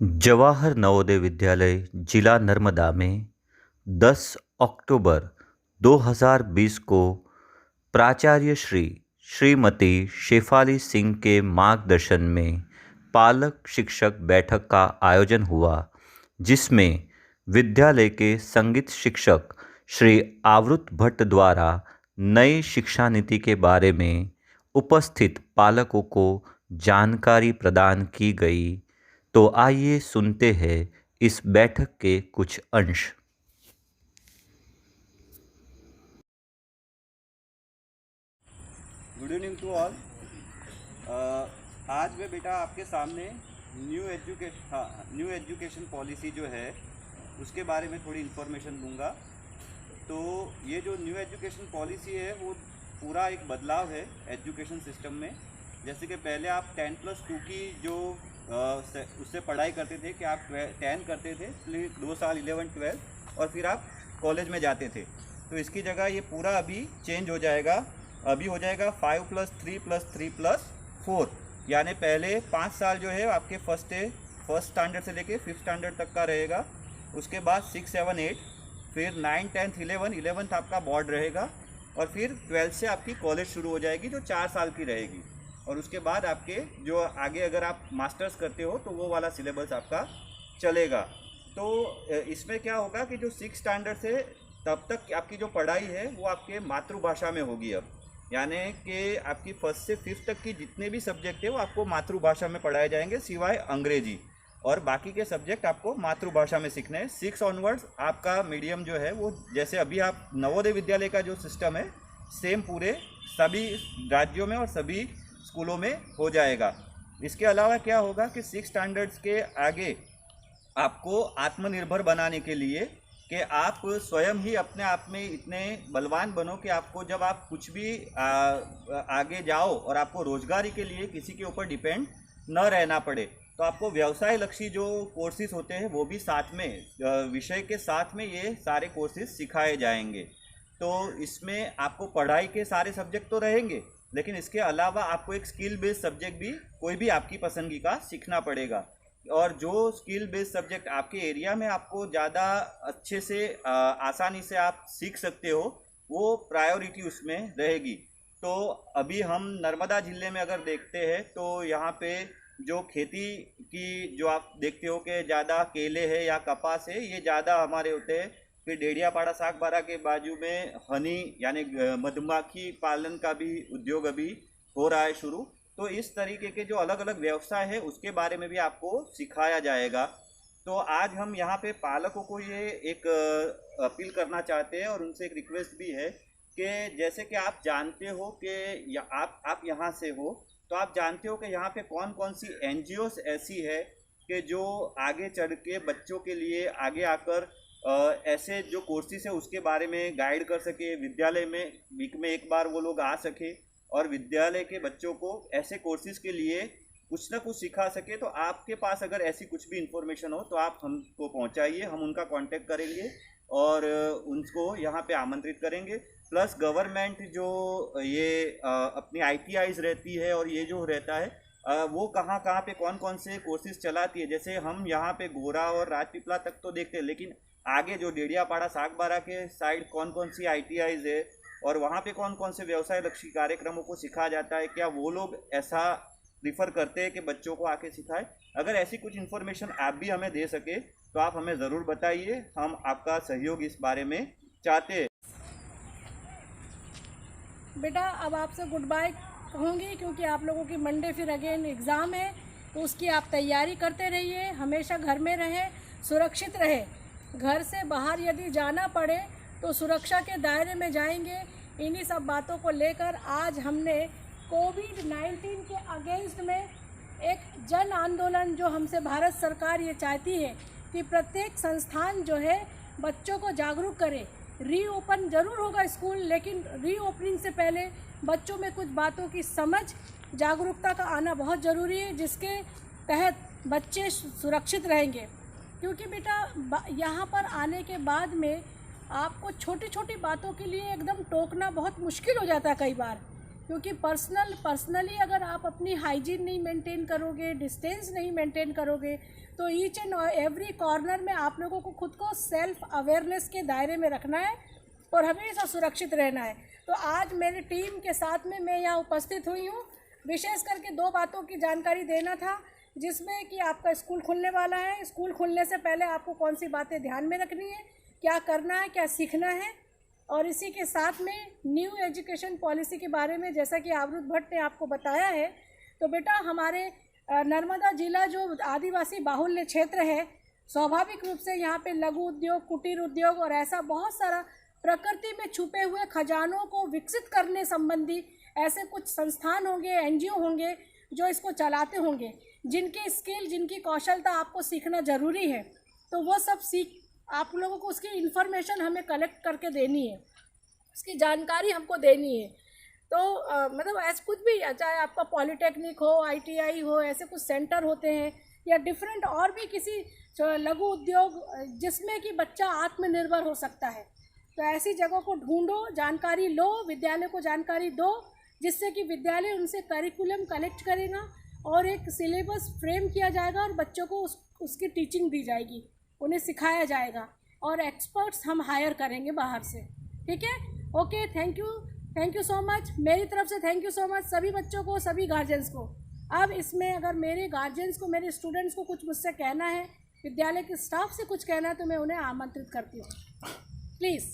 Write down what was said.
जवाहर नवोदय विद्यालय जिला नर्मदा में 10 अक्टूबर 2020 को प्राचार्य श्रीमती शेफाली सिंह के मार्गदर्शन में पालक शिक्षक बैठक का आयोजन हुआ, जिसमें विद्यालय के संगीत शिक्षक श्री आवृत भट्ट द्वारा नई शिक्षा नीति के बारे में उपस्थित पालकों को जानकारी प्रदान की गई। तो आइए सुनते हैं इस बैठक के कुछ अंश। Good evening to all. आज मैं बेटा आपके सामने न्यू एजुकेशन पॉलिसी जो है उसके बारे में थोड़ी इन्फॉर्मेशन दूंगा। तो ये जो न्यू एजुकेशन पॉलिसी है वो पूरा एक बदलाव है एजुकेशन सिस्टम में। जैसे कि पहले आप 10+2 की जो उससे पढ़ाई करते थे कि आप 10 करते थे, फिर 2 साल 11-12 और फिर आप कॉलेज में जाते थे। तो इसकी जगह ये पूरा अभी चेंज हो जाएगा। अभी हो जाएगा 5+3+3+4, यानी पहले 5 साल जो है आपके फर्स्ट स्टैंडर्ड से लेके 5th स्टैंडर्ड तक का रहेगा। उसके बाद 6, 7, 8, फिर 9, 10, 11th आपका बोर्ड रहेगा और फिर 12th से आपकी कॉलेज शुरू हो जाएगी जो 4 साल की रहेगी। और उसके बाद आपके जो आगे अगर आप मास्टर्स करते हो तो वो वाला सिलेबस आपका चलेगा। तो इसमें क्या होगा कि जो 6 स्टैंडर्ड से तब तक आपकी जो पढ़ाई है वो आपके मातृभाषा में होगी अब, यानी कि आपकी 1st से 5th तक की जितने भी सब्जेक्ट है वो आपको मातृभाषा में पढ़ाए जाएंगे सिवाय अंग्रेजी, और बाकी के सब्जेक्ट आपको मातृभाषा में सीखने हैं। 6 ऑनवर्ड्स आपका मीडियम जो है वो जैसे अभी आप नवोदय विद्यालय का जो सिस्टम है सेम पूरे सभी राज्यों में और सभी स्कूलों में हो जाएगा। इसके अलावा क्या होगा कि 6 स्टैंडर्ड्स के आगे आपको आत्मनिर्भर बनाने के लिए कि आप स्वयं ही अपने आप में इतने बलवान बनो कि आपको जब आप कुछ भी आगे जाओ और आपको रोजगारी के लिए किसी के ऊपर डिपेंड न रहना पड़े, तो आपको व्यवसाय लक्षी जो कोर्सेज होते हैं वो भी साथ में विषय के साथ में ये सारे कोर्सेज सिखाए जाएंगे। तो इसमें आपको पढ़ाई के सारे सब्जेक्ट तो रहेंगे, लेकिन इसके अलावा आपको एक स्किल बेस्ड सब्जेक्ट भी कोई भी आपकी पसंदगी का सीखना पड़ेगा। और जो स्किल बेस्ड सब्जेक्ट आपके एरिया में आपको ज़्यादा अच्छे से आसानी से आप सीख सकते हो वो प्रायोरिटी उसमें रहेगी। तो अभी हम नर्मदा जिले में अगर देखते हैं तो यहाँ पे जो खेती की जो आप देखते हो कि ज़्यादा केले है या कपास है ये ज़्यादा हमारे होते हैं। फिर डेडियापाड़ा सागबारा के बाजू में हनी यानी मधुमक्खी पालन का भी उद्योग अभी हो रहा है शुरू। तो इस तरीके के जो अलग अलग व्यवसाय है उसके बारे में भी आपको सिखाया जाएगा। तो आज हम यहाँ पे पालकों को ये एक अपील करना चाहते हैं और उनसे एक रिक्वेस्ट भी है कि जैसे कि आप जानते हो कि आप यहाँ से हो तो आप जानते हो कि यहाँ पे कौन कौन सी एनजीओस ऐसी है कि जो आगे चढ़ के बच्चों के लिए आगे आकर ऐसे जो कोर्सेज है उसके बारे में गाइड कर सके, विद्यालय में वीक में एक बार वो लोग आ सके और विद्यालय के बच्चों को ऐसे कोर्सेज के लिए कुछ ना कुछ सिखा सके। तो आपके पास अगर ऐसी कुछ भी इंफॉर्मेशन हो तो आप हमको पहुंचाइए, हम उनका कांटेक्ट करेंगे और उनको यहाँ पे आमंत्रित करेंगे। प्लस गवर्नमेंट जो ये अपनी ITIs रहती है और ये जो रहता है वो कहाँ कहाँ पे कौन कौन से कोर्सेज चलाती है। जैसे हम यहाँ पे गोरा और राजपीपला तक तो देखते हैं, लेकिन आगे जो डेडियापाड़ा सागबारा के साइड कौन कौन सी ITIs है और वहाँ पे कौन कौन से व्यवसाय लक्षी कार्यक्रमों को सिखाया जाता है, क्या वो लोग ऐसा प्रीफर करते हैं कि बच्चों को आके सिखाए। अगर ऐसी कुछ इन्फॉर्मेशन आप भी हमें दे सके तो आप हमें ज़रूर बताइए, हम आपका सहयोग इस बारे में चाहते हैं। बेटा अब आपसे गुड बाय कहूँगी क्योंकि आप लोगों की मंडे फिर अगेन एग्ज़ाम है, तो उसकी आप तैयारी करते रहिए। हमेशा घर में रहें, सुरक्षित रहे। घर से बाहर यदि जाना पड़े तो सुरक्षा के दायरे में जाएंगे। इन्हीं सब बातों को लेकर आज हमने कोविड-19 के अगेंस्ट में एक जन आंदोलन, जो हमसे भारत सरकार ये चाहती है कि प्रत्येक संस्थान जो है बच्चों को जागरूक करे। रीओपन ज़रूर होगा स्कूल, लेकिन रीओपनिंग से पहले बच्चों में कुछ बातों की समझ, जागरूकता का आना बहुत ज़रूरी है, जिसके तहत बच्चे सुरक्षित रहेंगे। क्योंकि बेटा यहाँ पर आने के बाद में आपको छोटी छोटी बातों के लिए एकदम टोकना बहुत मुश्किल हो जाता है कई बार, क्योंकि पर्सनली अगर आप अपनी हाइजीन नहीं मेंटेन करोगे, डिस्टेंस नहीं मेंटेन करोगे, तो ईच एंड एवरी कॉर्नर में आप लोगों को खुद को सेल्फ अवेयरनेस के दायरे में रखना है और हमेशा सुरक्षित रहना है। तो आज मेरी टीम के साथ में मैं यहाँ उपस्थित हुई हूँ, विशेष करके 2 बातों की जानकारी देना था, जिसमें कि आपका स्कूल खुलने वाला है। स्कूल खुलने से पहले आपको कौन सी बातें ध्यान में रखनी है, क्या करना है, क्या सीखना है, और इसी के साथ में न्यू एजुकेशन पॉलिसी के बारे में जैसा कि आवृत भट्ट ने आपको बताया है। तो बेटा हमारे नर्मदा जिला जो आदिवासी बाहुल्य क्षेत्र है, स्वाभाविक रूप से यहाँ पे लघु उद्योग, कुटीर उद्योग और ऐसा बहुत सारा प्रकृति में छुपे हुए खजानों को विकसित करने संबंधी ऐसे कुछ संस्थान होंगे, एनजीओ होंगे जो इसको चलाते होंगे, जिनकी स्किल, जिनकी कौशलता आपको सीखना ज़रूरी है। तो वो सब सीख आप लोगों को उसकी इन्फॉर्मेशन हमें कलेक्ट करके देनी है, उसकी जानकारी हमको देनी है। तो मतलब ऐसा कुछ भी, चाहे आपका पॉलिटेक्निक हो, आईटीआई हो, ऐसे कुछ सेंटर होते हैं या डिफरेंट और भी किसी लघु उद्योग जिसमें कि बच्चा आत्मनिर्भर हो सकता है, तो ऐसी जगहों को ढूंढो, जानकारी लो, विद्यालय को जानकारी दो, जिससे कि विद्यालय उनसे करिकुलम कलेक्ट करेगा और एक सिलेबस फ्रेम किया जाएगा और बच्चों को उसकी टीचिंग दी जाएगी, उन्हें सिखाया जाएगा और एक्सपर्ट्स हम हायर करेंगे बाहर से। ठीक है, okay, thank you so much. मेरी तरफ से थैंक यू सो मच सभी बच्चों को, सभी गार्जियंस को। अब इसमें अगर मेरे गार्जियंस को, मेरे स्टूडेंट्स को कुछ मुझसे कहना है, विद्यालय के स्टाफ से कुछ कहना है, तो मैं उन्हें आमंत्रित करती हूँ, प्लीज़।